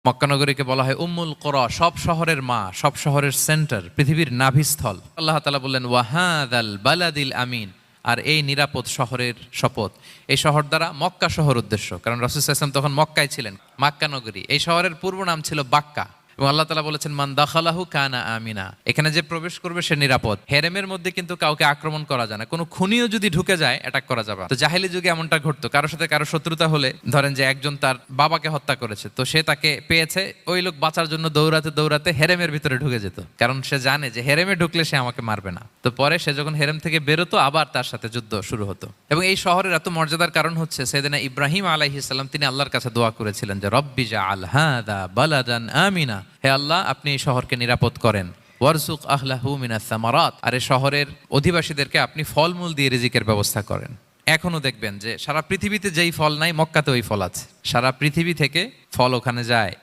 মক্কা নগরীকে বলা হয় উম্মুল কোরা, সব শহরের মা, সব শহরের সেন্টার, পৃথিবীর নাভিস্থল। আল্লাহ তাআলা বললেন ওয়াহাদাল বালাদিল আমিন, আর এই নিরাপদ শহরের শপথ। এই শহর দ্বারা মক্কা শহর উদ্দেশ্য, কারণ রাসূল সাল্লাল্লাহু আলাইহি ওয়াসাল্লাম তখন মক্কায় ছিলেন, মক্কা নগরী। এই শহরের পূর্ব নাম ছিল বাক্কা, এবং আল্লাহ তাআলা বলেছেন মান দাখালাহু কানা আমিনা, এখানে যে প্রবেশ করবে সে নিরাপদ। হেরেমের মধ্যে কিন্তু কাউকে আক্রমণ করা যায় না, কোনো খুনিও যদি ঢুকে যায় অ্যাটাক করা যাবে না। তো জাহেলি যুগে এমনটা ঘটতো, কারোর সাথে কারো শত্রুতা হলে, ধরেন যে একজন তার বাবাকে হত্যা করেছে, তো সে তাকে পেয়েছে, ওই লোক বাঁচার জন্য দৌড়াতে দৌড়াতে হেরেমের ভিতরে ঢুকে যেত, কারণ সে জানে যে হেরেমে ঢুকলে সে আমাকে মারবে না। তো পরে সে যখন হেরেম থেকে বেরোতো, আবার তার সাথে যুদ্ধ শুরু হতো। এবং এই শহরের এত মর্যাদার কারণ হচ্ছে সাইয়েদনা ইব্রাহিম আলাইহিস সালাম, তিনি আল্লাহর কাছে দোয়া করেছিলেন যে রব্বি জাআল হাযা বালাদান আমিনা, হে আল্লাহ আপনি এই শহরকে নিরাপদ করেন। ওয়ারযুক আহলাহু মিনাস সামারাত, আর এই শহরের অধিবাসীদেরকে আপনি ফলমূল দিয়ে রিজিকের ব্যবস্থা করেন। এখনো দেখবেন যে সারা পৃথিবীতে যেই ফল নাই, মক্কাতে ওই ফল আছে। সারা পৃথিবী থেকে ফল ওখানে যায়।